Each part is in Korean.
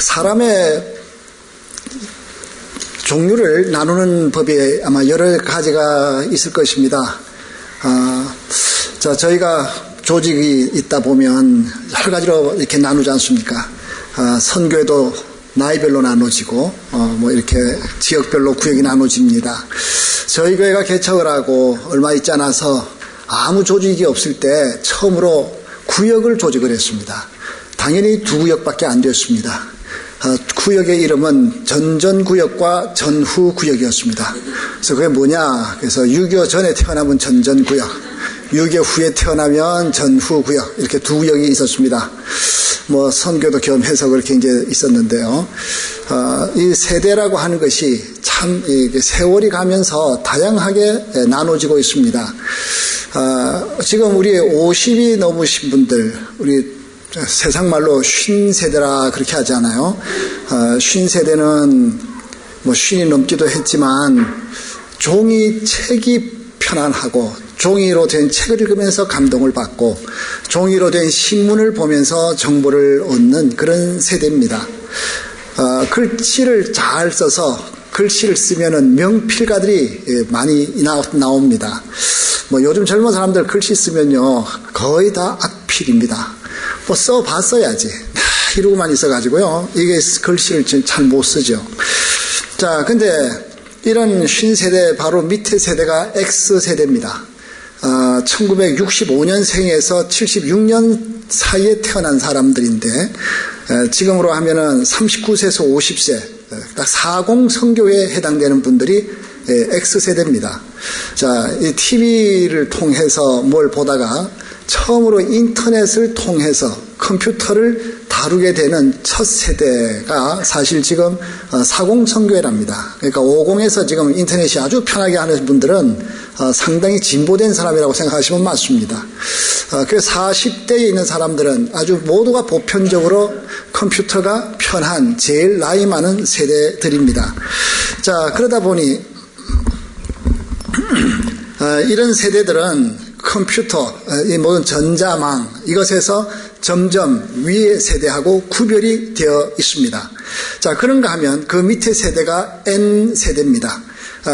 사람의 종류를 나누는 법이 아마 여러 가지가 있을 것입니다. 자, 저희가 조직이 있다 보면 여러 가지로 이렇게 나누지 않습니까? 선교회도 나이별로 나눠지고, 뭐 이렇게 지역별로 구역이 나눠집니다. 저희 교회가 개척을 하고 얼마 있지 않아서 아무 조직이 없을 때 처음으로 구역을 조직을 했습니다. 당연히 2구역밖에 안 되었습니다. 구역의 이름은 전전구역과 전후구역이었습니다. 그래서 그게 뭐냐? 그래서 6.25 전에 태어나면 전전구역, 6.25 후에 태어나면 전후구역, 이렇게 2구역이 있었습니다. 뭐 선교도 겸 해석을 굉장히 있었는데요. 이 세대라고 하는 것이 참 세월이 가면서 다양하게 나눠지고 있습니다. 지금 우리 50이 넘으신 분들, 우리 세상말로 50세대라 그렇게 하잖아요. 50세대는 뭐 50이 넘기도 했지만 종이 책이 편안하고 종이로 된 책을 읽으면서 감동을 받고 종이로 된 신문을 보면서 정보를 얻는 그런 세대입니다. 글씨를 잘 써서 글씨를 쓰면은 명필가들이 많이 나옵니다. 뭐 요즘 젊은 사람들 글씨 쓰면요 거의 다 악필입니다. 뭐 써봤어야지 이러고만 있어가지고요 이게 글씨를 잘 못 쓰죠. 자, 근데 이런 50세대 바로 밑에 세대가 X세대입니다. 1965년생에서 76년 사이에 태어난 사람들인데 지금으로 하면은 39세에서 50세 딱 40 성교에 해당되는 분들이 X세대입니다. 자, 이 TV를 통해서 뭘 보다가 처음으로 인터넷을 통해서 컴퓨터를 다루게 되는 첫 세대가 사실 지금 40 성교회랍니다. 그러니까 50에서 지금 인터넷이 아주 편하게 하는 분들은 상당히 진보된 사람이라고 생각하시면 맞습니다. 그래서 40대에 있는 사람들은 아주 모두가 보편적으로 컴퓨터가 편한 제일 나이 많은 세대들입니다. 자, 그러다 보니 이런 세대들은 컴퓨터, 이 모든 전자망 이것에서 점점 위의 세대하고 구별이 되어 있습니다. 자, 그런가 하면 그 밑에 세대가 N세대입니다.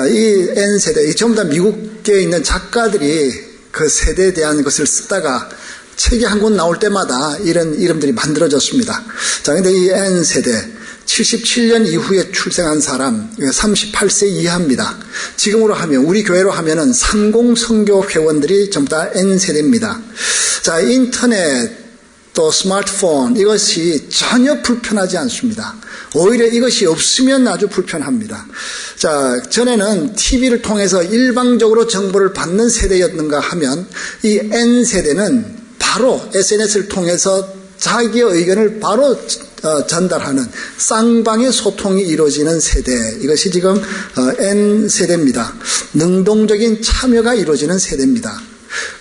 이 N세대, 이 전부 다 미국에 있는 작가들이 그 세대에 대한 것을 쓰다가 책이 한 권 나올 때마다 이런 이름들이 만들어졌습니다. 자, 근데 이 N세대 77년 이후에 출생한 사람 38세 이하입니다. 지금으로 하면 우리 교회로 하면은 30 선교 회원들이 전부 다 N세대입니다. 자, 인터넷 또 스마트폰 이것이 전혀 불편하지 않습니다. 오히려 이것이 없으면 아주 불편합니다. 자, 전에는 TV를 통해서 일방적으로 정보를 받는 세대였는가 하면 이 N세대는 바로 SNS를 통해서 자기의 의견을 바로 전달하는 쌍방의 소통이 이루어지는 세대, 이것이 지금 N세대입니다. 능동적인 참여가 이루어지는 세대입니다.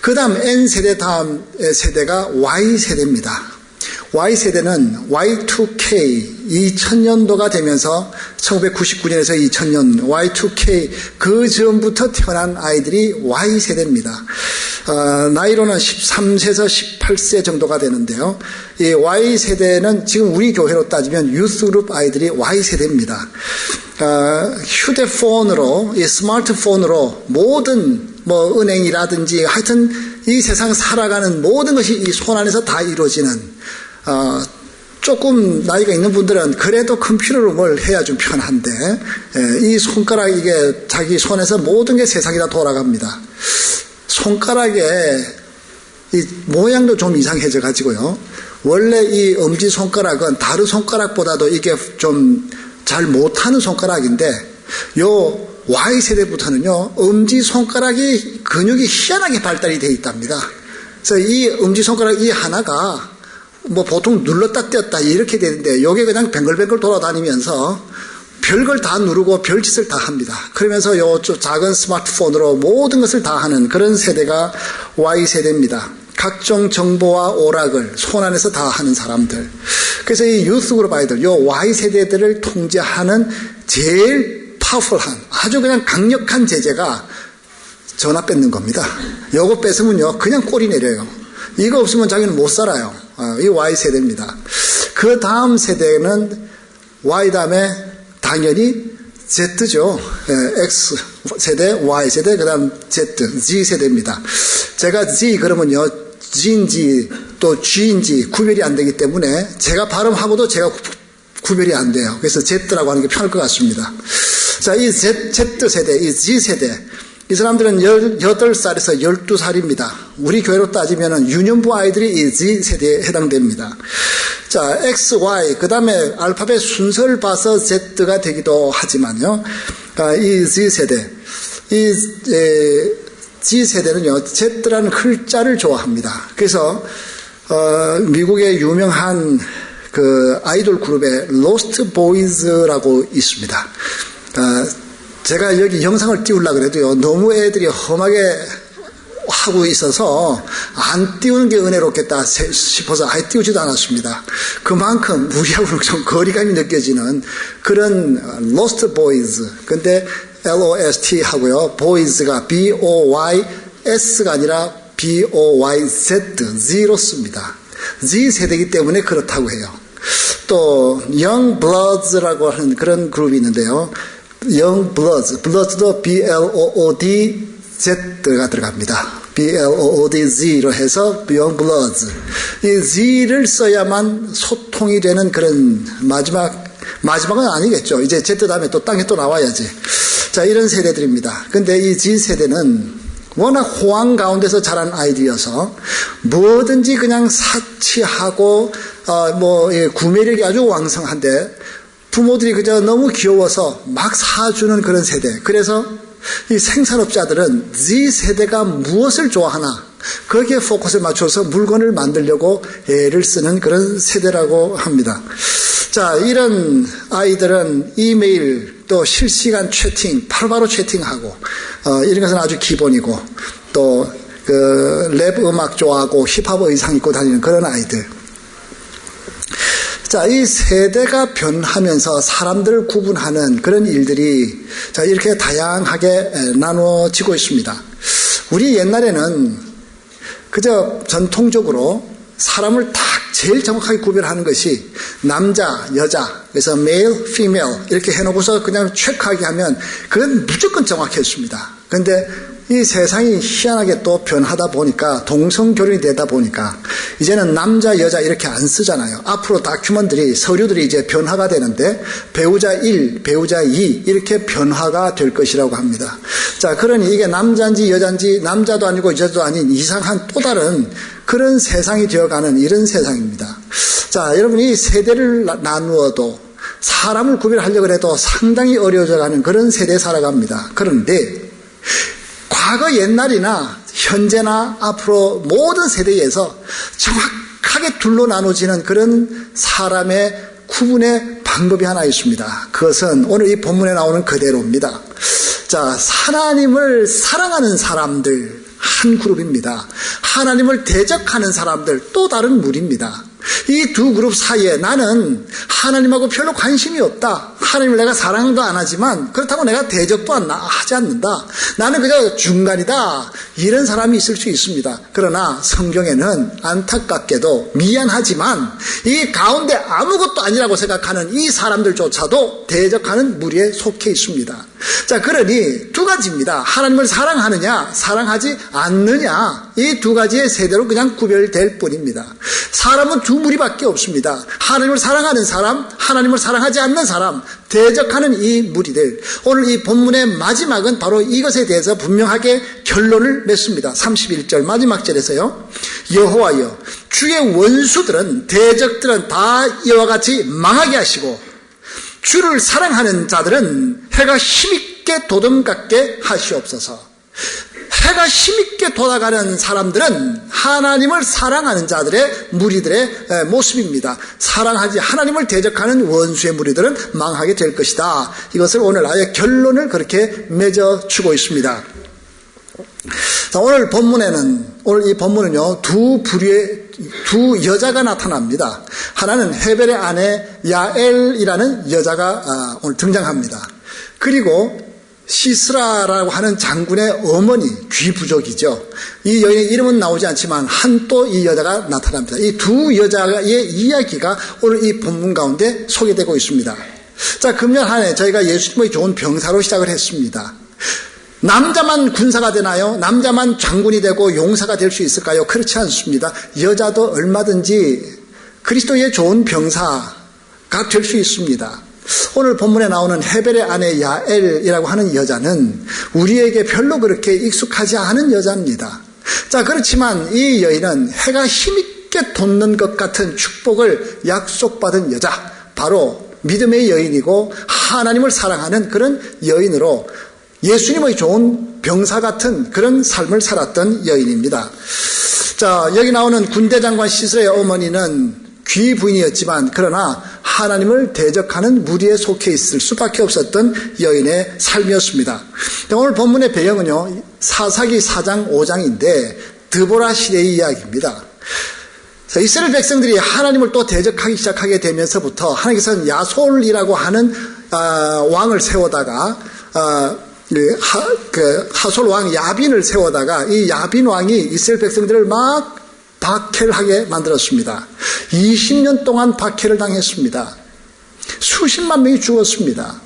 그 다음 N세대 다음 세대가 Y세대입니다. Y세대는 Y2K 2000년도가 되면서 1999년에서 2000년 Y2K 그 전부터 태어난 아이들이 Y세대입니다. 나이로는 13세에서 18세 정도가 되는데요. 이 Y세대는 지금 우리 교회로 따지면 유스그룹 아이들이 Y세대입니다. 휴대폰으로, 이 스마트폰으로 모든 뭐 은행이라든지 하여튼 이 세상 살아가는 모든 것이 이 손 안에서 다 이루어지는 조금 나이가 있는 분들은 그래도 컴퓨터로 뭘 해야 좀 편한데 이 손가락 이게 자기 손에서 모든 게 세상이 다 돌아갑니다. 손가락에 이 모양도 좀 이상해져 가지고요. 원래 이 엄지손가락은 다른 손가락보다도 이게 좀 잘 못하는 손가락인데 요 Y세대부터는요 엄지손가락이 근육이 희한하게 발달이 되어 있답니다. 그래서 이 엄지손가락 이 하나가 뭐 보통 눌렀다 떼었다 이렇게 되는데 요게 그냥 뱅글뱅글 돌아다니면서 별걸 다 누르고 별짓을 다 합니다. 그러면서 요 작은 스마트폰으로 모든 것을 다 하는 그런 세대가 Y세대입니다. 각종 정보와 오락을 손 안에서 다 하는 사람들. 그래서 이 유스그룹 아이들, 요 Y세대들을 통제하는 제일 파워풀한 아주 그냥 강력한 제재가 전화 뺏는 겁니다. 요거 뺏으면요 그냥 꼴이 내려요. 이거 없으면 자기는 못 살아요. 이 Y세대입니다. 그 다음 세대는 Y 다음에 당연히 Z죠. X 세대, Y 세대, 그 다음 Z 세대입니다. 제가 Z 그러면요, G인지 또 G인지 구별이 안 되기 때문에 제가 발음하고도 제가 구별이 안 돼요. 그래서 Z라고 하는 게 편할 것 같습니다. 자, 이 Z세대, 이 G세대, 이 사람들은 18살에서 12살입니다. 우리 교회로 따지면 유년부 아이들이 이 G세대에 해당됩니다. 자, X, Y, 그 다음에 알파벳 순서를 봐서 Z가 되기도 하지만요. 이 G세대, 이 G세대는요, Z라는 글자를 좋아합니다. 그래서, 미국의 유명한 그 아이돌 그룹의 로스트 보이즈라고 있습니다. 제가 여기 영상을 띄우려고 그래도요, 너무 애들이 험하게 하고 있어서 안 띄우는 게 은혜롭겠다 싶어서 아예 띄우지도 않았습니다. 그만큼 우리하고는 좀 거리감이 느껴지는 그런 로스트 보이즈. 근데 LOST 하고요, 보이즈가 BOYS가 아니라 BOYZ, Z로 씁니다. Z 세대이기 때문에 그렇다고 해요. 또 Young Bloods라고 하는 그런 그룹이 있는데요. Young Bloods, Bloods도 BLOODZ가 들어갑니다. BLOODZ로 해서 Young Bloods. 이 Z를 써야만 소통이 되는 그런 마지막은 아니겠죠. 이제 Z 다음에 또 땅에 또 나와야지. 자, 이런 세대들입니다. 근데 이 Z 세대는 워낙 호황 가운데서 자란 아이들이어서 뭐든지 그냥 사치하고 구매력이 아주 왕성한데 부모들이 그저 너무 귀여워서 막 사주는 그런 세대. 그래서 이 생산업자들은 Z세대가 무엇을 좋아하나 거기에 포커스를 맞춰서 물건을 만들려고 애를 쓰는 그런 세대라고 합니다. 자, 이런 아이들은 이메일 또 실시간 채팅, 바로바로 채팅하고 이런 것은 아주 기본이고 또 그 랩 음악 좋아하고 힙합 의상 입고 다니는 그런 아이들. 자, 이 세대가 변하면서 사람들을 구분하는 그런 일들이 자, 이렇게 다양하게 나누어지고 있습니다. 우리 옛날에는 그저 전통적으로 사람을 딱 제일 정확하게 구별하는 것이 남자, 여자, 그래서 male, female 이렇게 해놓고서 그냥 체크하게 하면 그건 무조건 정확했습니다. 그런데 이 세상이 희한하게 또 변하다 보니까 동성결혼이 되다 보니까 이제는 남자, 여자 이렇게 안 쓰잖아요. 앞으로 다큐멘터리, 서류들이 이제 변화가 되는데 배우자 1, 배우자 2 이렇게 변화가 될 것이라고 합니다. 자, 그러니 이게 남자인지 여자인지 남자도 아니고 여자도 아닌 이상한 또 다른 그런 세상이 되어가는 이런 세상입니다. 자, 여러분 이 세대를 나누어도 사람을 구별하려고 해도 상당히 어려워져가는 그런 세대에 살아갑니다. 그런데 과거 옛날이나 현재나 앞으로 모든 세대에서 정확하게 둘로 나눠지는 그런 사람의 구분의 방법이 하나 있습니다. 그것은 오늘 이 본문에 나오는 그대로입니다. 자, 하나님을 사랑하는 사람들 한 그룹입니다. 하나님을 대적하는 사람들 또 다른 무리입니다. 이 두 그룹 사이에 나는 하나님하고 별로 관심이 없다. 하나님을 내가 사랑도 안 하지만 그렇다고 내가 대적도 하지 않는다. 나는 그저 중간이다. 이런 사람이 있을 수 있습니다. 그러나 성경에는 안타깝게도 미안하지만 이 가운데 아무것도 아니라고 생각하는 이 사람들조차도 대적하는 무리에 속해 있습니다. 자, 그러니 두 가지입니다. 하나님을 사랑하느냐 사랑하지 않느냐 이 두 가지의 세대로 그냥 구별될 뿐입니다. 사람은 두 무리밖에 없습니다. 하나님을 사랑하는 사람, 하나님을 사랑하지 않는 사람, 대적하는 이 무리들. 오늘 이 본문의 마지막은 바로 이것에 대해서 분명하게 결론을 맺습니다. 31절 마지막 절에서요. 여호와여 주의 원수들은 대적들은 다 이와 같이 망하게 하시고 주를 사랑하는 자들은 해가 힘있게 도dom같게 하시옵소서. 해가 힘있게 돌아가는 사람들은 하나님을 사랑하는 자들의 무리들의 모습입니다. 하나님을 대적하는 원수의 무리들은 망하게 될 것이다. 이것을 오늘 아예 결론을 그렇게 맺어주고 있습니다. 자, 오늘 이 본문은요, 두 여자가 나타납니다. 하나는 헤벨의 아내 야엘이라는 여자가 오늘 등장합니다. 그리고 시스라라고 하는 장군의 어머니, 귀부족이죠. 이 여인의 이름은 나오지 않지만 한 또 이 여자가 나타납니다. 이 두 여자의 이야기가 오늘 이 본문 가운데 소개되고 있습니다. 자, 금년 한 해 저희가 예수님의 좋은 병사로 시작을 했습니다. 남자만 군사가 되나요? 남자만 장군이 되고 용사가 될 수 있을까요? 그렇지 않습니다. 여자도 얼마든지 그리스도의 좋은 병사가 될 수 있습니다. 오늘 본문에 나오는 헤벨의 아내 야엘이라고 하는 여자는 우리에게 별로 그렇게 익숙하지 않은 여자입니다. 자, 그렇지만 이 여인은 해가 힘있게 돋는 것 같은 축복을 약속받은 여자, 바로 믿음의 여인이고 하나님을 사랑하는 그런 여인으로 예수님의 좋은 병사 같은 그런 삶을 살았던 여인입니다. 자, 여기 나오는 군대장관 시스라의 어머니는 귀부인이었지만 그러나 하나님을 대적하는 무리에 속해 있을 수밖에 없었던 여인의 삶이었습니다. 오늘 본문의 배경은요, 사사기 4장 5장인데 드보라 시대의 이야기입니다. 이스라엘 백성들이 하나님을 또 대적하기 시작하게 되면서부터 하나님께서는 야솔이라고 하는 왕을 세우다가 하솔 왕 야빈을 세우다가 이 야빈 왕이 이스라엘 백성들을 막 박해를 하게 만들었습니다. 20년 동안 박해를 당했습니다. 수십만 명이 죽었습니다.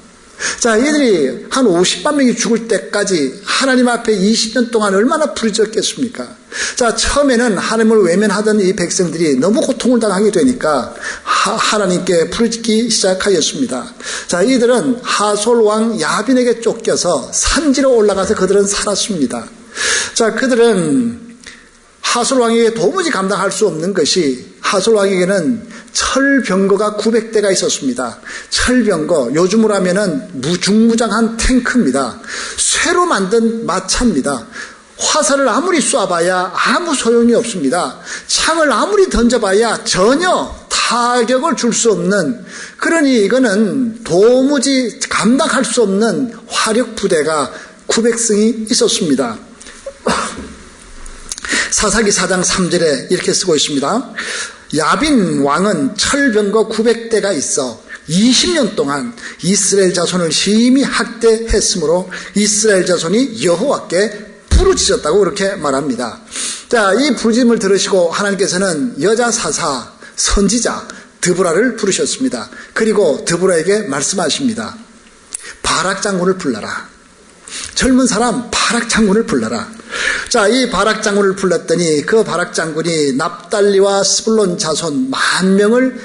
자, 이들이 한 50만 명이 죽을 때까지 하나님 앞에 20년 동안 얼마나 부르짖었겠습니까? 자, 처음에는 하나님을 외면하던 이 백성들이 너무 고통을 당하게 되니까 하나님께 부르짖기 시작하였습니다. 자, 이들은 하솔 왕 야빈에게 쫓겨서 산지로 올라가서 그들은 살았습니다. 자, 그들은 하솔 왕에게 도무지 감당할 수 없는 것이 하솔 왕에게는 철병거가 900대가 있었습니다. 철병거, 요즘으로 하면은 무중무장한 탱크입니다. 쇠로 만든 마차입니다. 화살을 아무리 쏴봐야 아무 소용이 없습니다. 창을 아무리 던져봐야 전혀 타격을 줄 수 없는, 그러니 이거는 도무지 감당할 수 없는 화력 부대가 900승이 있었습니다. 사사기 4장 3절에 이렇게 쓰고 있습니다. 야빈 왕은 철병거 900대가 있어 20년 동안 이스라엘 자손을 심히 학대했으므로 이스라엘 자손이 여호와께 부르짖었다고 그렇게 말합니다. 자, 이 부르짖음을 들으시고 하나님께서는 여자 사사, 선지자 드보라를 부르셨습니다. 그리고 드보라에게 말씀하십니다. 바락 장군을 불러라. 젊은 사람 바락 장군을 불러라. 자, 이 바락 장군을 불렀더니 그 바락 장군이 납달리와 스불론 자손 10,000명을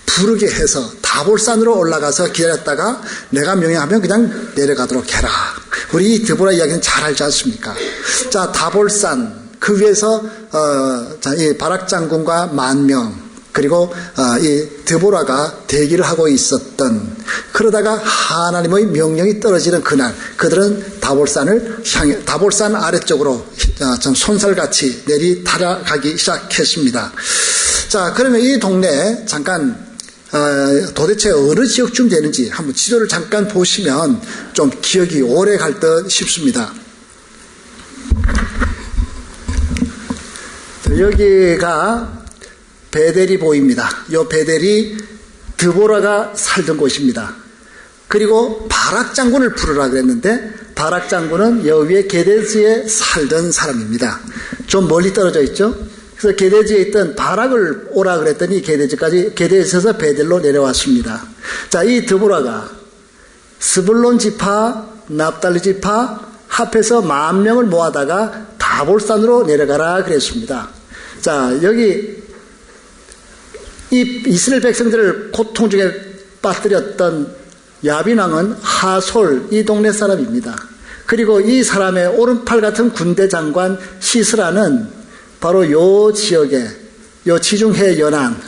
부르게 해서 다볼산으로 올라가서 기다렸다가 내가 명령하면 그냥 내려가도록 해라. 우리 이 드보라 이야기는 잘 알지 않습니까? 자, 다볼산 그 위에서 이 바락 장군과 10,000명 그리고 이 드보라가 대기를 하고 있었던, 그러다가 하나님의 명령이 떨어지는 그날 그들은 다볼산 아래쪽으로 손살같이 내리 달아가기 시작했습니다. 자, 그러면 이 동네에 잠깐 도대체 어느 지역쯤 되는지 한번 지도를 잠깐 보시면 좀 기억이 오래 갈 듯 싶습니다. 여기가 베델이 보입니다. 이 베델이 드보라가 살던 곳입니다. 그리고 바락 장군을 부르라 그랬는데 바락 장군은 여기에 게데스에 살던 사람입니다. 좀 멀리 떨어져 있죠. 그래서 게데스에 있던 바락을 오라 그랬더니 게데스에서 베델로 내려왔습니다. 자, 이 드보라가 스불론 지파, 납달리 지파 합해서 10,000명을 모아다가 다볼산으로 내려가라 그랬습니다. 자, 여기 이 이스라엘 백성들을 고통 중에 빠뜨렸던 야빈 왕은 하솔, 이 동네 사람입니다. 그리고 이 사람의 오른팔 같은 군대 장관 시스라는 바로 요 지역에, 요 지중해 연안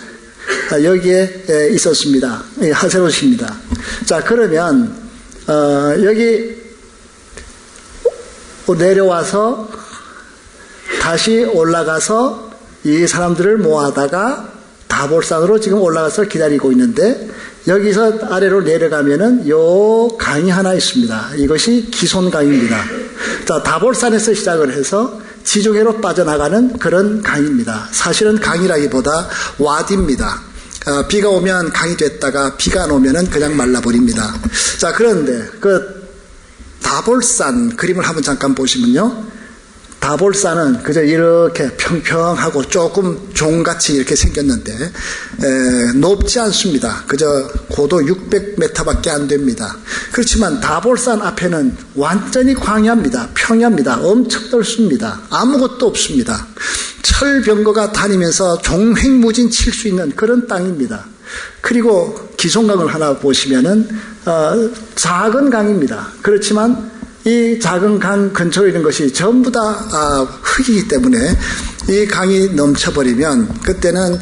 여기에 있었습니다. 하세롯입니다. 자, 그러면 여기 내려와서 다시 올라가서 이 사람들을 모아다가 다볼산으로 지금 올라가서 기다리고 있는데, 여기서 아래로 내려가면은 요 강이 하나 있습니다. 이것이 기손강입니다. 자, 다볼산에서 시작을 해서 지중해로 빠져나가는 그런 강입니다. 사실은 강이라기보다 와디입니다. 비가 오면 강이 됐다가 비가 안 오면은 그냥 말라버립니다. 자, 그런데 다볼산 그림을 한번 잠깐 보시면요. 다볼산은 그저 이렇게 평평하고 조금 종같이 이렇게 생겼는데 높지 않습니다. 그저 고도 600m밖에 안 됩니다. 그렇지만 다볼산 앞에는 완전히 광야입니다. 평야입니다. 엄청 넓습니다. 아무것도 없습니다. 철병거가 다니면서 종횡무진 칠 수 있는 그런 땅입니다. 그리고 기숑강을 하나 보시면은 작은 강입니다. 그렇지만 이 작은 강 근처에 있는 것이 전부 다 흙이기 때문에 이 강이 넘쳐버리면 그때는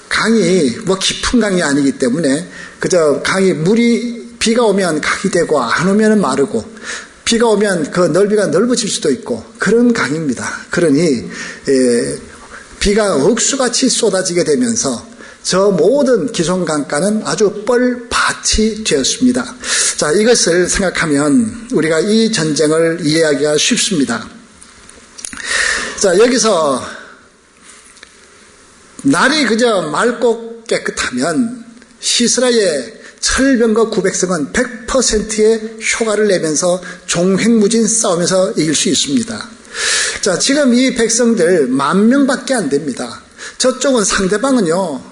강이 뭐 깊은 강이 아니기 때문에 그저 강이 물이 비가 오면 강이 되고 안 오면 마르고 비가 오면 그 넓이가 넓어질 수도 있고 그런 강입니다. 그러니 비가 억수같이 쏟아지게 되면서 저 모든 기숑강가는 아주 뻘밭이 되었습니다. 자, 이것을 생각하면 우리가 이 전쟁을 이해하기가 쉽습니다. 자, 여기서 날이 그저 맑고 깨끗하면 시스라의 철병거 900성은 100%의 효과를 내면서 종횡무진 싸우면서 이길 수 있습니다. 자, 지금 이 백성들 10,000명밖에 안 됩니다. 저쪽은 상대방은요,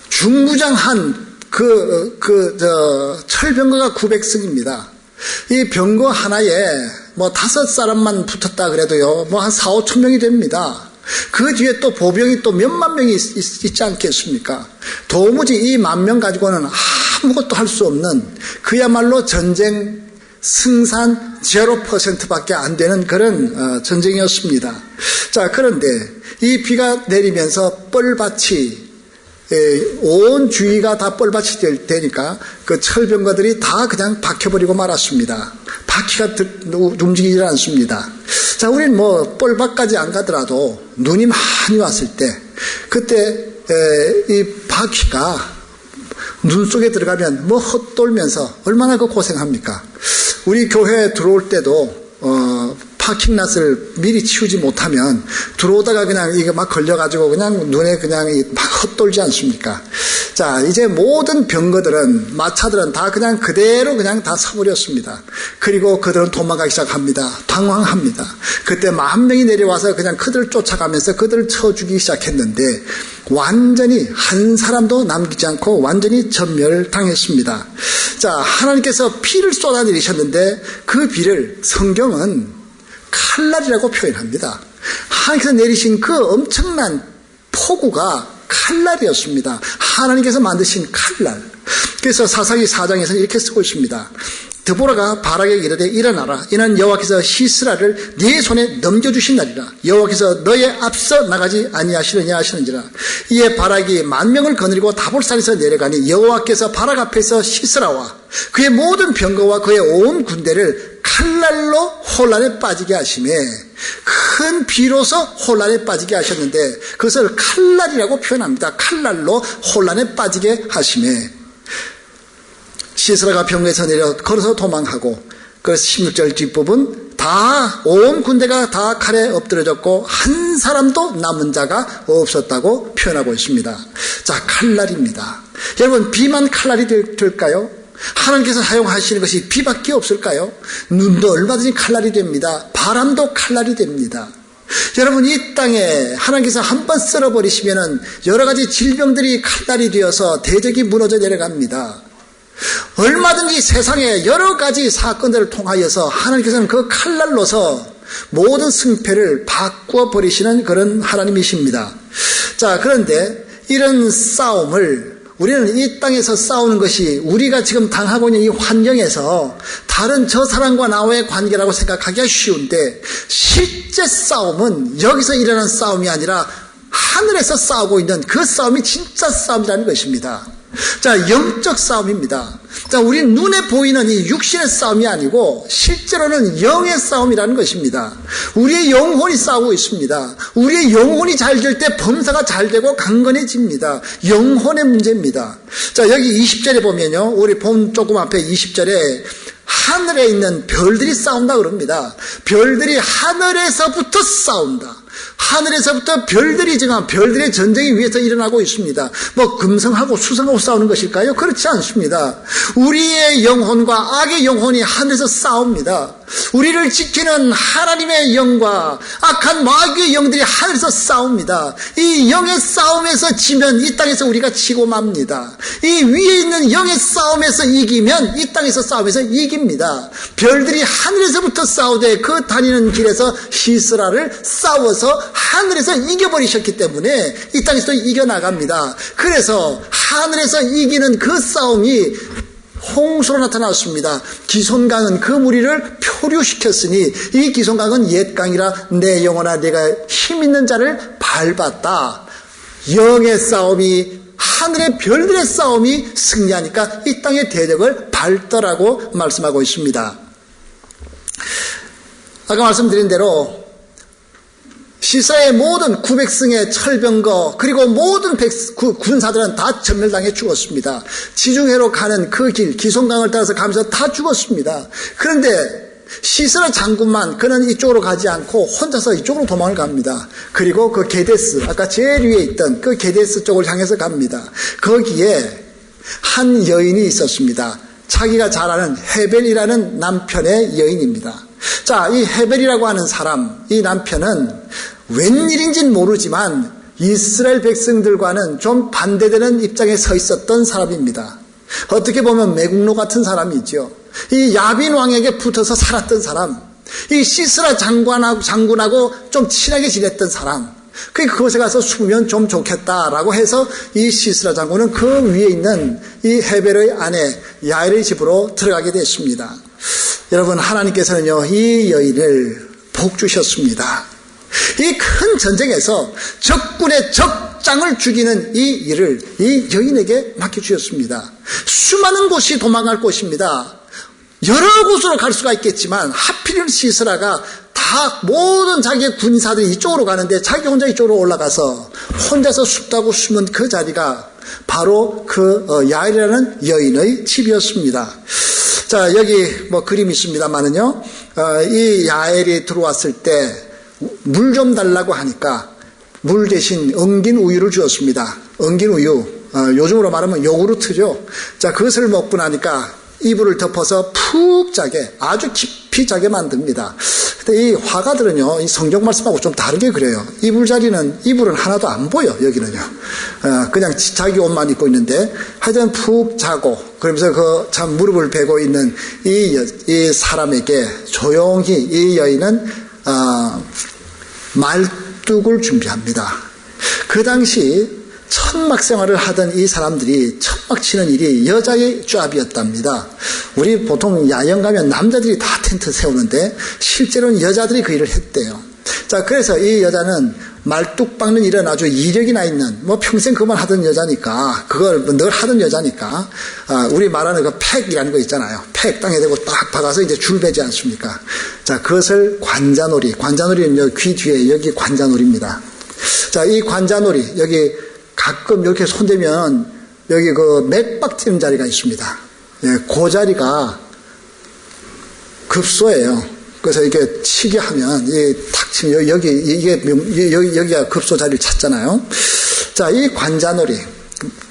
중무장한 철병거가 900성입니다. 이 병거 하나에 5사람만 붙었다 그래도요, 한 4-5천 명이 됩니다. 그 뒤에 또 보병이 또 몇만 명이 있지 않겠습니까? 도무지 이 10,000명 가지고는 아무것도 할 수 없는 그야말로 전쟁 승산 0%밖에 안 되는 그런 전쟁이었습니다. 자, 그런데 이 비가 내리면서 뻘밭이 온 주위가 다 뻘밭이 되니까 그 철병거들이 다 그냥 박혀버리고 말았습니다. 바퀴가 움직이질 않습니다. 자, 우린 뻘밭까지 안 가더라도 눈이 많이 왔을 때 그때 이 바퀴가 눈 속에 들어가면 헛돌면서 얼마나 그 고생합니까? 우리 교회에 들어올 때도 파킹랏을 미리 치우지 못하면 들어오다가 그냥 이게 막 걸려가지고 그냥 눈에 그냥 막 헛돌지 않습니까? 자, 이제 모든 병거들은, 마차들은 다 그냥 그대로 그냥 다 서버렸습니다. 그리고 그들은 도망가기 시작합니다. 당황합니다. 그때 10,000명이 내려와서 그냥 그들을 쫓아가면서 그들을 쳐 죽이기 시작했는데 완전히 한 사람도 남기지 않고 완전히 전멸당했습니다. 자, 하나님께서 피를 쏟아내리셨는데 그 비를 성경은 칼날이라고 표현합니다. 하나님께서 내리신 그 엄청난 폭우가 칼날이었습니다. 하나님께서 만드신 칼날. 그래서 사사기 4장에서는 이렇게 쓰고 있습니다. 드보라가 바락에게 이르되 일어나라. 이는 여호와께서 시스라를 네 손에 넘겨주신 날이라. 여호와께서 너의 앞서 나가지 아니하시느냐 하시는지라. 이에 바락이 10,000명을 거느리고 다볼산에서 내려가니 여호와께서 바락 앞에서 시스라와 그의 모든 병거와 그의 온 군대를 칼날로 혼란에 빠지게 하시매 큰 비로서 혼란에 빠지게 하셨는데 그것을 칼날이라고 표현합니다. 칼날로 혼란에 빠지게 하시매 시스라가 병거에서 내려 걸어서 도망하고 그 16절 뒷부분 다 온 군대가 다 칼에 엎드려졌고 한 사람도 남은 자가 없었다고 표현하고 있습니다. 자, 칼날입니다. 여러분, 비만 칼날이 될까요? 하나님께서 사용하시는 것이 비밖에 없을까요? 눈도 얼마든지 칼날이 됩니다. 바람도 칼날이 됩니다. 여러분, 이 땅에 하나님께서 한번 쓸어버리시면은 여러 가지 질병들이 칼날이 되어서 대적이 무너져 내려갑니다. 얼마든지 세상에 여러 가지 사건들을 통하여서 하나님께서는 그 칼날로서 모든 승패를 바꾸어 버리시는 그런 하나님이십니다. 자, 그런데 이런 싸움을 우리는 이 땅에서 싸우는 것이 우리가 지금 당하고 있는 이 환경에서 다른 저 사람과 나와의 관계라고 생각하기가 쉬운데 실제 싸움은 여기서 일어난 싸움이 아니라 하늘에서 싸우고 있는 그 싸움이 진짜 싸움이라는 것입니다. 자, 영적 싸움입니다. 자, 우리는 눈에 보이는 이 육신의 싸움이 아니고 실제로는 영의 싸움이라는 것입니다. 우리의 영혼이 싸우고 있습니다. 우리의 영혼이 잘 될 때 범사가 잘 되고 강건해집니다. 영혼의 문제입니다. 자, 여기 20절에 보면요, 우리 본 조금 앞에 20절에 하늘에 있는 별들이 싸운다 그럽니다. 별들이 하늘에서부터 싸운다. 하늘에서부터 별들이 지금 별들의 전쟁이 위에서 일어나고 있습니다. 뭐 금성하고 수성하고 싸우는 것일까요? 그렇지 않습니다. 우리의 영혼과 악의 영혼이 하늘에서 싸웁니다. 우리를 지키는 하나님의 영과 악한 마귀의 영들이 하늘에서 싸웁니다. 이 영의 싸움에서 지면 이 땅에서 우리가 치고 맙니다. 이 위에 있는 영의 싸움에서 이기면 이 땅에서 싸움에서 이깁니다. 별들이 하늘에서부터 싸우되 그 다니는 길에서 시스라를 싸워서 하늘에서 이겨버리셨기 때문에 이 땅에서 이겨나갑니다. 그래서 하늘에서 이기는 그 싸움이 홍수로 나타났습니다. 기손강은 그 무리를 표류시켰으니 이 기손강은 옛 강이라 내 영혼아 내가 힘있는 자를 밟았다. 영의 싸움이 하늘의 별들의 싸움이 승리하니까 이 땅의 대적을 밟더라고 말씀하고 있습니다. 아까 말씀드린 대로 시사의 모든 900승의 철병거 그리고 모든 군사들은 다 전멸당해 죽었습니다. 지중해로 가는 그 길 기손강을 따라서 가면서 다 죽었습니다. 그런데 시스라 장군만 그는 이쪽으로 가지 않고 혼자서 이쪽으로 도망을 갑니다. 그리고 그 게데스 아까 제일 위에 있던 그 게데스 쪽을 향해서 갑니다. 거기에 한 여인이 있었습니다. 자기가 잘 아는 헤벨이라는 남편의 여인입니다. 자, 이 헤벨이라고 하는 사람, 이 남편은 웬일인지는 모르지만 이스라엘 백성들과는 좀 반대되는 입장에 서 있었던 사람입니다. 어떻게 보면 매국노 같은 사람이죠. 이 야빈 왕에게 붙어서 살았던 사람, 이 시스라 장군하고 좀 친하게 지냈던 사람, 그곳에 가서 숨으면 좀 좋겠다라고 해서 이 시스라 장군은 그 위에 있는 이 헤벨의 아내 야엘의 집으로 들어가게 됐습니다. 여러분, 하나님께서는요, 이 여인을 복 주셨습니다. 이 큰 전쟁에서 적군의 적장을 죽이는 이 일을 이 여인에게 맡겨주셨습니다. 수많은 곳이 도망갈 곳입니다. 여러 곳으로 갈 수가 있겠지만 하필이면 시스라가 다 모든 자기의 군사들이 이쪽으로 가는데 자기 혼자 이쪽으로 올라가서 혼자서 숨다고 숨은 그 자리가 바로 그 야엘이라는 여인의 집이었습니다. 자, 여기 뭐 그림이 있습니다만은요, 이 야엘이 들어왔을 때 물 좀 달라고 하니까 물 대신 엉긴 우유를 주었습니다. 엉긴 우유, 요즘으로 말하면 요구르트죠. 자, 그것을 먹고 나니까 이불을 덮어서 푹 자게, 아주 깊이 자게 만듭니다. 근데 이 화가들은요, 이 성경 말씀하고 좀 다르게 그래요. 이불은 하나도 안 보여, 여기는요. 그냥 자기 옷만 입고 있는데, 하여튼 푹 자고, 그러면서 그 참 무릎을 베고 있는 이 사람에게 조용히 이 여인은, 말뚝을 준비합니다. 그 당시 천막 생활을 하던 이 사람들이 천막 치는 일이 여자의 조합이었답니다. 우리 보통 야영 가면 남자들이 다 텐트 세우는데 실제로는 여자들이 그 일을 했대요. 자, 그래서 이 여자는 말뚝 박는 일은 아주 이력이 나 있는, 뭐 평생 그만 하던 여자니까, 그걸 늘 하던 여자니까, 우리 말하는 그 팩이라는 거 있잖아요. 팩 땅에 대고 딱 박아서 이제 줄 베지 않습니까? 자, 그것을 관자놀이는 여기 귀 뒤에 여기 관자놀이입니다. 자, 이 관자놀이, 여기 가끔 이렇게 손대면 여기 그 맥박 튀는 자리가 있습니다. 예, 그 자리가 급소예요. 그래서 이렇게 치게 하면, 탁 치면, 여기가 급소 자리를 찾잖아요. 자, 이 관자놀이,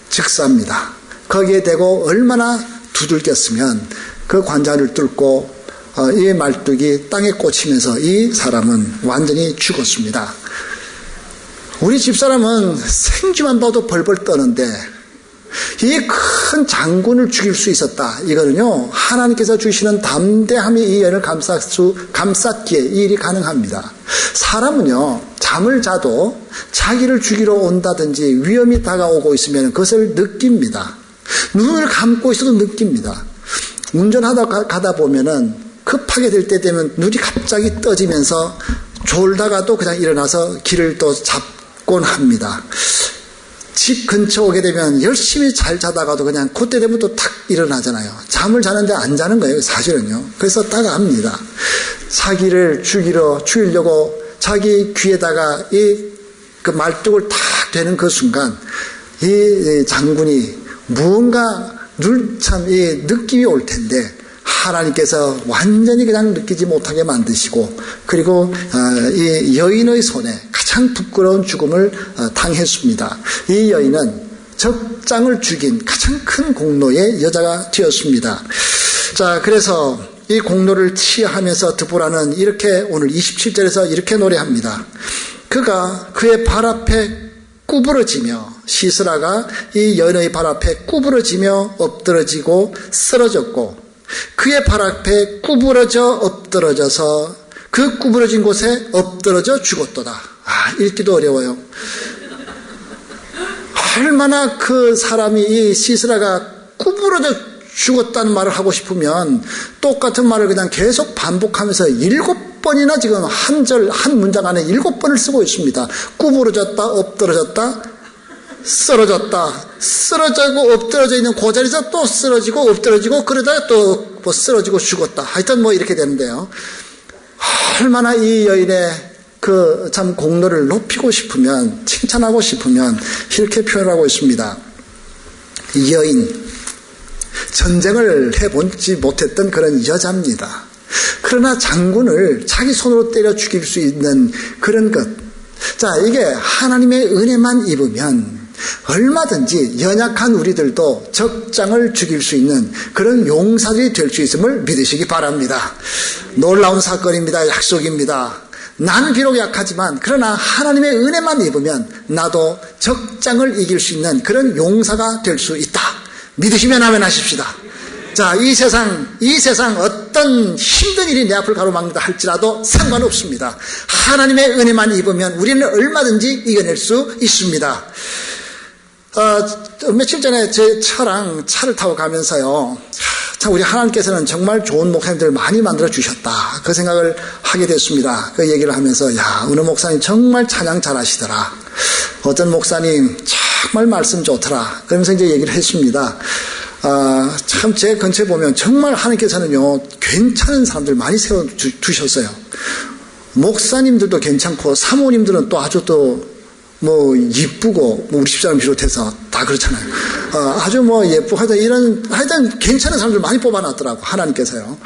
즉사입니다. 거기에 대고 얼마나 두들겼으면 그 관자를 뚫고, 이 말뚝이 땅에 꽂히면서 이 사람은 완전히 죽었습니다. 우리 집사람은 생쥐만 봐도 벌벌 떠는데, 이 큰 장군을 죽일 수 있었다. 이거는요, 하나님께서 주시는 담대함이 이 여인을 감쌌기에 이 일이 가능합니다. 사람은요, 잠을 자도 자기를 죽이러 온다든지 위험이 다가오고 있으면 그것을 느낍니다. 눈을 감고 있어도 느낍니다. 운전하다 가다 보면은 급하게 될 때 되면 눈이 갑자기 떠지면서 졸다가도 그냥 일어나서 길을 또 잡곤 합니다. 집 근처 오게 되면 열심히 잘 자다가도 그냥 그때 되면 또 탁 일어나잖아요. 잠을 자는데 안 자는 거예요, 사실은요. 그래서 따가합니다. 자기를 죽이려고 자기 귀에다가 그 말뚝을 탁 대는 그 순간 이 장군이 무언가 느낌이 올 텐데 하나님께서 완전히 그냥 느끼지 못하게 만드시고, 그리고 이 여인의 손에 가장 부끄러운 죽음을 당했습니다. 이 여인은 적장을 죽인 가장 큰 공로의 여자가 되었습니다. 자, 그래서 이 공로를 치하하면서 드보라는 이렇게 오늘 27절에서 이렇게 노래합니다. 그가 그의 발 앞에 구부러지며, 시스라가 이 여인의 발 앞에 구부러지며 엎드러지고 쓰러졌고, 그의 발 앞에 구부러져 엎드러져서 그 구부러진 곳에 엎드러져 죽었도다. 읽기도 어려워요. 얼마나 그 사람이, 이 시스라가 구부러져 죽었다는 말을 하고 싶으면 똑같은 말을 그냥 계속 반복하면서 7번이나 지금 한 문장 안에 7번을 쓰고 있습니다. 구부러졌다, 엎드러졌다, 쓰러졌다, 쓰러지고 엎드러져 있는 그 자리에서 또 쓰러지고 엎드러지고, 그러다가 또 뭐 쓰러지고 죽었다. 하여튼 뭐 이렇게 되는데요. 얼마나 이 여인의 그 참 공로를 높이고 싶으면, 칭찬하고 싶으면 이렇게 표현하고 있습니다. 이 여인, 전쟁을 해보지 못했던 그런 여자입니다. 그러나 장군을 자기 손으로 때려 죽일 수 있는 그런 것. 자, 이게 하나님의 은혜만 입으면 얼마든지 연약한 우리들도 적장을 죽일 수 있는 그런 용사들이 될 수 있음을 믿으시기 바랍니다. 놀라운 사건입니다. 약속입니다. 난 비록 약하지만 그러나 하나님의 은혜만 입으면 나도 적장을 이길 수 있는 그런 용사가 될 수 있다. 믿으시면 아멘 하십시다. 자, 이 세상 어떤 힘든 일이 내 앞을 가로막는다 할지라도 상관없습니다. 하나님의 은혜만 입으면 우리는 얼마든지 이겨낼 수 있습니다. 며칠 전에 제 차랑 차를 타고 가면서요, 참 우리 하나님께서는 정말 좋은 목사님들을 많이 만들어 주셨다, 그 생각을 하게 됐습니다. 그 얘기를 하면서, 야, 어느 목사님 정말 찬양 잘하시더라, 어떤 목사님 정말 말씀 좋더라, 그러면서 이제 얘기를 했습니다. 참 제 근처에 보면 정말 하나님께서는요 괜찮은 사람들 많이 세워두셨어요. 목사님들도 괜찮고 사모님들은 또 아주 또 뭐 이쁘고, 뭐 우리 집사람 비롯해서 다 그렇잖아요. 아주 뭐 예쁘고 하여튼 괜찮은 사람들 많이 뽑아놨더라고, 하나님께서요.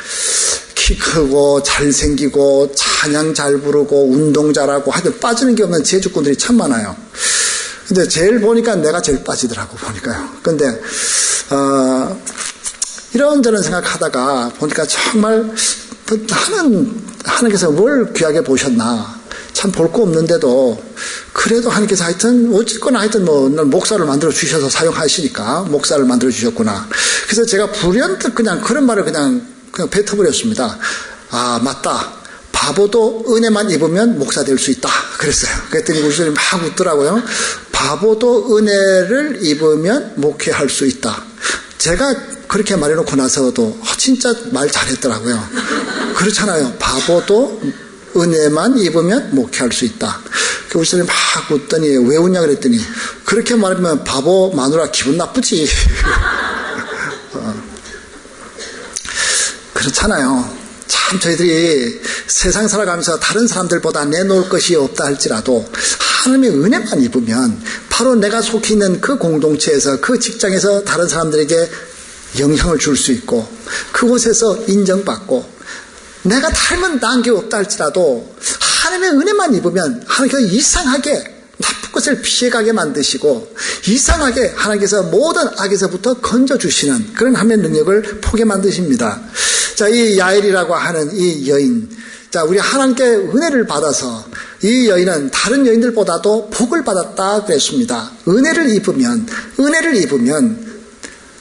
키 크고 잘생기고 찬양 잘 부르고 운동 잘하고 하여튼 빠지는 게 없는 제주꾼들이 참 많아요. 근데 제일 보니까 내가 제일 빠지더라고, 보니까요. 근데 이런저런 생각하다가 보니까 정말 하나님께서 뭘 귀하게 보셨나, 참 볼 거 없는데도 그래도 하나님께서 하여튼 어쨌거나 하여튼 뭐 목사를 만들어 주셔서 사용하시니까 목사를 만들어 주셨구나. 그래서 제가 불현듯 그냥 그런 말을 그냥 뱉어버렸습니다. 맞다, 바보도 은혜만 입으면 목사 될 수 있다, 그랬어요. 그랬더니 우리 주님 막 웃더라고요. 바보도 은혜를 입으면 목회할 수 있다. 제가 그렇게 말해놓고 나서도 진짜 말 잘했더라고요. 그렇잖아요. 바보도 은혜만 입으면 목회할 수 있다. 우리 주님 막 웃더니, 왜 웃냐 그랬더니, 그렇게 말하면 바보 마누라 기분 나쁘지. 그렇잖아요. 참 저희들이 세상 살아가면서 다른 사람들보다 내놓을 것이 없다 할지라도 하나님의 은혜만 입으면 바로 내가 속해 있는 그 공동체에서, 그 직장에서 다른 사람들에게 영향을 줄 수 있고, 그곳에서 인정받고, 내가 닮은 나은 게 없다 할지라도 하나님의 은혜만 입으면 하나님께서 이상하게 나쁜 것을 피해가게 만드시고, 이상하게 하나님께서 모든 악에서부터 건져주시는 그런 하나님의 능력을 포게 만드십니다. 자, 이 야엘이라고 하는 이 여인, 자, 우리 하나님께 은혜를 받아서 이 여인은 다른 여인들보다도 복을 받았다 그랬습니다. 은혜를 입으면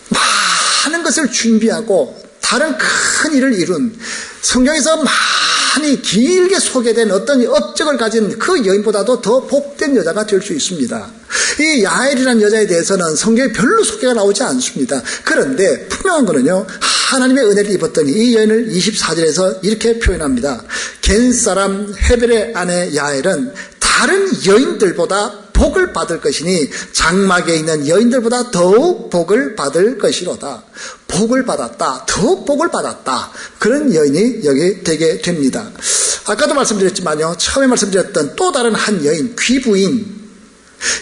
많은 것을 준비하고 다른 큰 일을 이룬, 성경에서 많이 길게 소개된 어떤 업적을 가진 그 여인보다도 더 복된 여자가 될 수 있습니다. 이 야엘이라는 여자에 대해서는 성경에 별로 소개가 나오지 않습니다. 그런데 분명한 거는요, 하나님의 은혜를 입었더니 이 여인을 24절에서 이렇게 표현합니다. 겐 사람 헤벨의 아내 야엘은 다른 여인들보다 복을 받을 것이니 장막에 있는 여인들보다 더욱 복을 받을 것이로다. 복을 받았다, 더욱 복을 받았다, 그런 여인이 여기 되게 됩니다. 아까도 말씀드렸지만요, 처음에 말씀드렸던 또 다른 한 여인, 귀부인,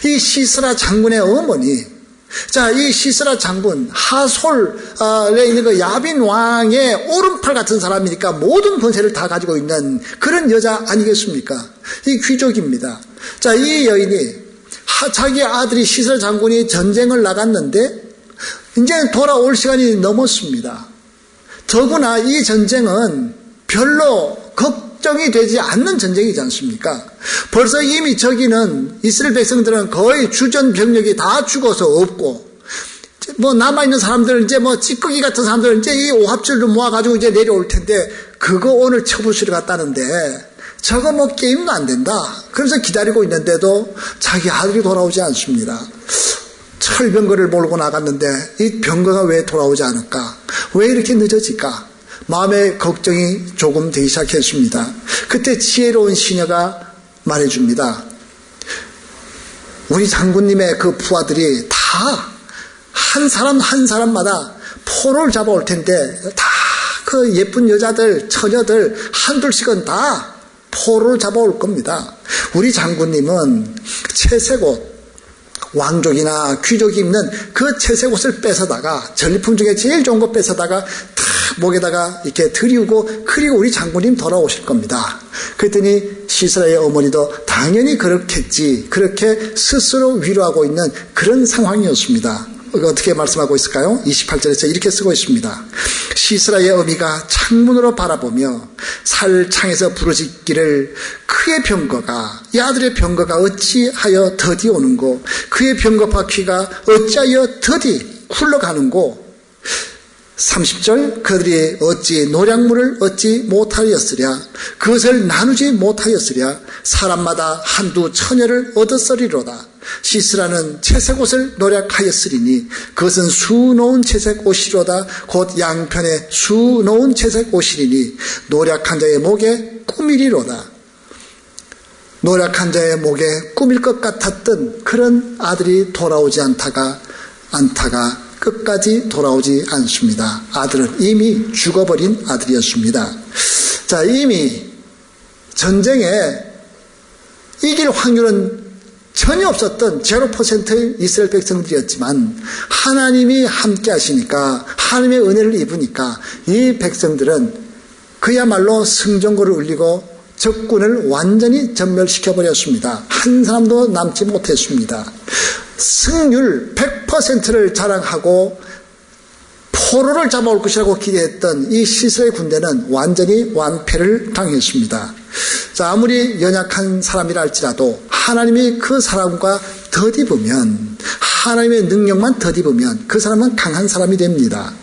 이 시스라 장군의 어머니, 자, 이 시스라 장군, 하솔에 있는 그 야빈 왕의 오른팔 같은 사람이니까 모든 권세를 다 가지고 있는 그런 여자 아니겠습니까? 이 귀족입니다. 자, 이 여인이 자기 아들이 시스라 장군이 전쟁을 나갔는데 이제 돌아올 시간이 넘었습니다. 더구나 이 전쟁은 별로 걱정이 되지 않는 전쟁이지 않습니까? 벌써 이미 저기는 이스라엘 백성들은 거의 주전 병력이 다 죽어서 없고, 뭐 남아있는 사람들은 이제 뭐 찌꺼기 같은 사람들은 이제 이 오합줄로 모아가지고 이제 내려올 텐데, 그거 오늘 쳐부수러 갔다는데, 저거 뭐 게임도 안 된다. 그래서 기다리고 있는데도 자기 아들이 돌아오지 않습니다. 철병거를 몰고 나갔는데 이 병거가 왜 돌아오지 않을까? 왜 이렇게 늦어질까? 마음의 걱정이 조금 되기 시작했습니다. 그때 지혜로운 시녀가 말해줍니다. 우리 장군님의 그 부하들이 다 한 사람 한 사람마다 포로를 잡아올 텐데 다 그 예쁜 여자들, 처녀들 한둘씩은 다 포로를 잡아올 겁니다. 우리 장군님은 채색 옷, 왕족이나 귀족이 입는 그 채색 옷을 뺏어다가 전리품 중에 제일 좋은 거 뺏어다가 탁 목에다가 이렇게 들이우고 그리고 우리 장군님 돌아오실 겁니다. 그랬더니 시스라의 어머니도 당연히 그렇겠지, 그렇게 스스로 위로하고 있는 그런 상황이었습니다. 어떻게 말씀하고 있을까요? 28절에서 이렇게 쓰고 있습니다. 시스라의 어미가 창문으로 바라보며 살창에서 부르짖기를 그의 병거가, 이 아들의 병거가 어찌하여 더디 오는고, 그의 병거 바퀴가 어찌하여 더디 굴러가는고. 30절, 그들이 어찌 노략물을 얻지 못하였으랴, 그것을 나누지 못하였으랴, 사람마다 한두 처녀를 얻었으리로다. 시스라는 채색 옷을 노략하였으리니 그것은 수놓은 채색 옷이로다. 곧 양편에 수놓은 채색 옷이리니 노략한 자의 목에 꾸미리로다. 노략한 자의 목에 꾸밀 것 같았던 그런 아들이 돌아오지 않다가 끝까지 돌아오지 않습니다. 아들은 이미 죽어버린 아들이었습니다. 자, 이미 전쟁에 이길 확률은 전혀 없었던 0%의 이스라엘 백성들이었지만 하나님이 함께 하시니까, 하나님의 은혜를 입으니까 이 백성들은 그야말로 승전고를 울리고 적군을 완전히 전멸시켜버렸습니다. 한 사람도 남지 못했습니다. 승률 100%를 자랑하고 포로를 잡아올 것이라고 기대했던 이 시스라의 군대는 완전히 완패를 당했습니다. 자, 아무리 연약한 사람이라 할지라도 하나님이 그 사람과 덧입으면, 하나님의 능력만 덧입으면 그 사람은 강한 사람이 됩니다.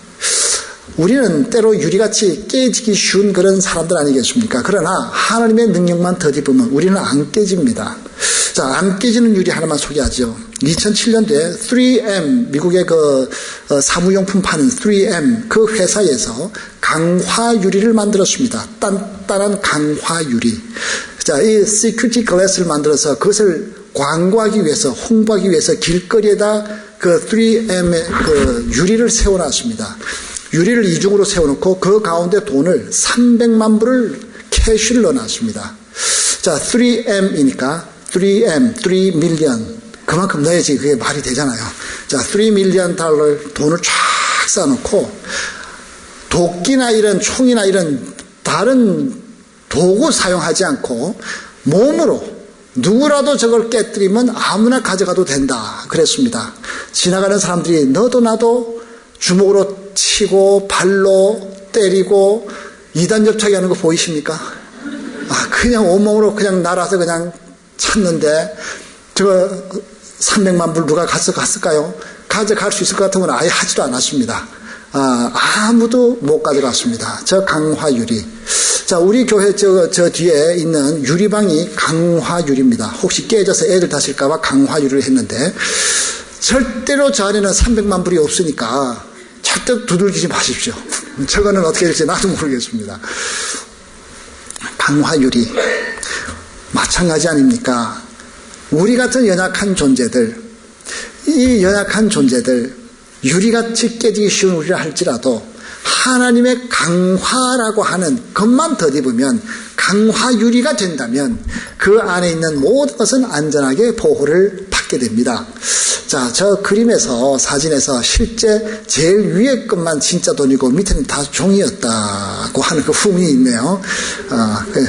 우리는 때로 유리같이 깨지기 쉬운 그런 사람들 아니겠습니까? 그러나 하나님의 능력만 덧입으면 우리는 안 깨집니다. 자, 안 깨지는 유리 하나만 소개하죠. 2007년도에 3M, 미국의 그 사무용품 파는 3M 그 회사에서 강화 유리를 만들었습니다. 단단한 강화 유리. 자, 이 시큐리티 글래스를 만들어서 그것을 광고하기 위해서, 홍보하기 위해서 길거리에다 그 3M의 그 유리를 세워놨습니다. 유리를 이중으로 세워놓고 그 가운데 돈을 300만 불을 캐시를 넣어놨습니다. 자, 3M이니까 3M, 3 밀리언. 그만큼 넣어야지 그게 말이 되잖아요. 자, 3 밀리언 달러 돈을 쫙 쌓아놓고 도끼나 이런 총이나 이런 다른 도구 사용하지 않고 몸으로 누구라도 저걸 깨뜨리면 아무나 가져가도 된다 그랬습니다. 지나가는 사람들이 너도 나도 주먹으로 치고 발로 때리고 이단접차기 하는 거 보이십니까? 그냥 온몸으로 그냥 날아서 그냥 찼는데 저거 300만 불 누가 갔을까요? 가져갈 수 있을 것 같으면 아예 하지도 않았습니다. 아무도 못 가져갔습니다. 저 강화유리. 자, 우리 교회 저 뒤에 있는 유리방이 강화유리입니다. 혹시 깨져서 애들 다칠까봐 강화유리를 했는데, 절대로 저 안에는 300만 불이 없으니까 절대 두들기지 마십시오. 저거는 어떻게 될지 나도 모르겠습니다. 강화유리. 마찬가지 아닙니까? 우리 같은 연약한 존재들, 이 연약한 존재들, 유리같이 깨지기 쉬운 우리라 할지라도 하나님의 강화라고 하는 것만 덧입으면, 강화유리가 된다면 그 안에 있는 모든 것은 안전하게 보호를 받게 됩니다. 자, 저 그림에서, 사진에서 실제 제일 위에 것만 진짜 돈이고 밑에는 다 종이었다고 하는 그 후문이 있네요.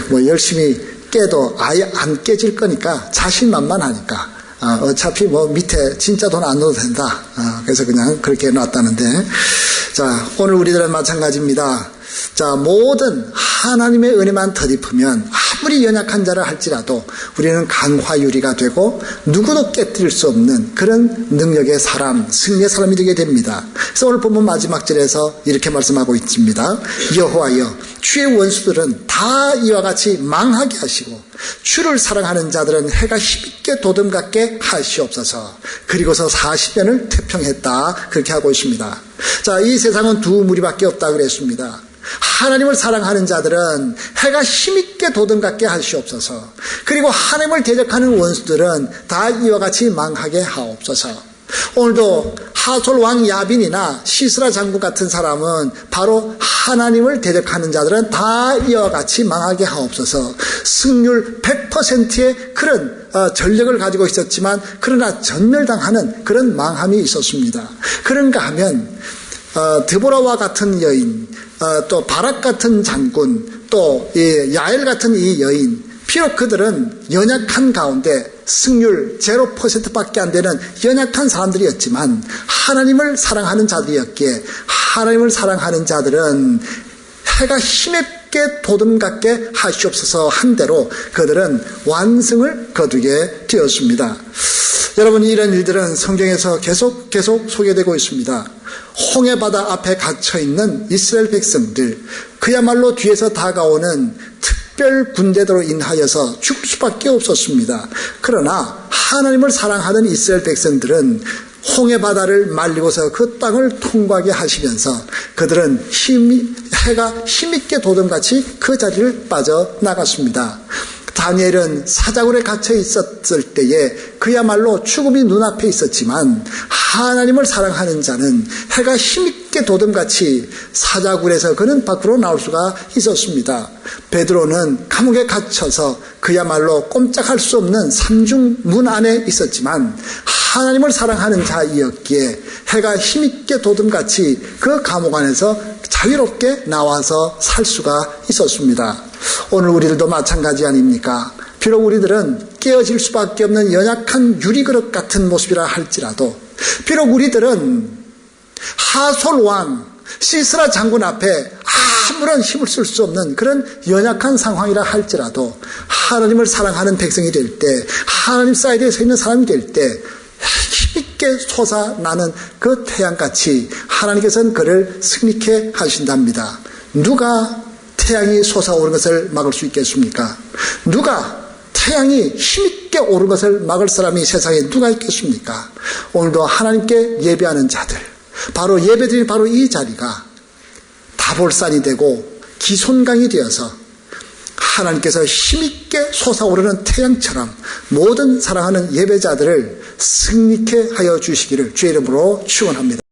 뭐 열심히 깨도 아예 안 깨질 거니까 자신만만하니까. 어차피 뭐 밑에 진짜 돈 안 넣어도 된다. 그래서 그냥 그렇게 놨다는데. 자, 오늘 우리들은 마찬가지입니다. 자, 모든 하나님의 은혜만 덧입으면 아무리 연약한 자라 할지라도 우리는 강화유리가 되고 누구도 깨뜨릴 수 없는 그런 능력의 사람, 승리의 사람이 되게 됩니다. 그래서 오늘 본문 마지막 절에서 이렇게 말씀하고 있습니다. 여호와여, 주의 원수들은 다 이와 같이 망하게 하시고 주를 사랑하는 자들은 해가 힘있게 도듬갑게 하시옵소서. 그리고서 40년을 태평했다. 그렇게 하고 있습니다. 자, 이 세상은 두 무리밖에 없다 그랬습니다. 하나님을 사랑하는 자들은 해가 힘있게 도듬갑게 하시옵소서. 그리고 하나님을 대적하는 원수들은 다 이와 같이 망하게 하옵소서. 오늘도 하솔 왕 야빈이나 시스라 장군 같은 사람은 바로 하나님을 대적하는 자들은 다 이와 같이 망하게 하옵소서. 승률 100%의 그런 전력을 가지고 있었지만 그러나 전멸당하는 그런 망함이 있었습니다. 그런가 하면 드보라와 같은 여인, 또 바락 같은 장군, 또 야엘 같은 이 여인, 비록 그들은 연약한 가운데 승률 0%밖에 안 되는 연약한 사람들이었지만 하나님을 사랑하는 자들이었기에 하나님을 사랑하는 자들은 해가 힘있게 도듬갑게 하시옵소서 한 대로 그들은 완승을 거두게 되었습니다. 여러분, 이런 일들은 성경에서 계속 소개되고 있습니다. 홍해바다 앞에 갇혀있는 이스라엘 백성들, 그야말로 뒤에서 다가오는 특별 군대로 인하여서 죽을 수밖에 없었습니다. 그러나 하나님을 사랑하는 이스라엘 백성들은 홍해바다를 말리고서 그 땅을 통과하게 하시면서 그들은 해가 힘있게 도듬같이 그 자리를 빠져나갔습니다. 다니엘은 사자굴에 갇혀 있었을 때에 그야말로 죽음이 눈앞에 있었지만 하나님을 사랑하는 자는 해가 힘있게 도듬같이 사자굴에서 그는 밖으로 나올 수가 있었습니다. 베드로는 감옥에 갇혀서 그야말로 꼼짝할 수 없는 삼중문 안에 있었지만 하나님을 사랑하는 자이었기에 해가 힘있게 도듬같이 그 감옥 안에서 자유롭게 나와서 살 수가 있었습니다. 오늘 우리들도 마찬가지 아닙니까? 비록 우리들은 깨어질 수밖에 없는 연약한 유리그릇 같은 모습이라 할지라도, 비록 우리들은 하솔 왕 시스라 장군 앞에 아무런 힘을 쓸 수 없는 그런 연약한 상황이라 할지라도 하나님을 사랑하는 백성이 될 때, 하나님 사이드에 서 있는 사람이 될 때 힘있게 솟아나는 그 태양같이 하나님께서는 그를 승리케 하신답니다. 누가 태양이 솟아오르는 것을 막을 수 있겠습니까? 누가 태양이 힘있게 오르는 것을 막을 사람이 세상에 누가 있겠습니까? 오늘도 하나님께 예배하는 자들, 바로 예배드린 바로 이 자리가 다볼산이 되고 기손강이 되어서 하나님께서 힘있게 솟아오르는 태양처럼 모든 사랑하는 예배자들을 승리케 하여 주시기를 주의 이름으로 축원합니다.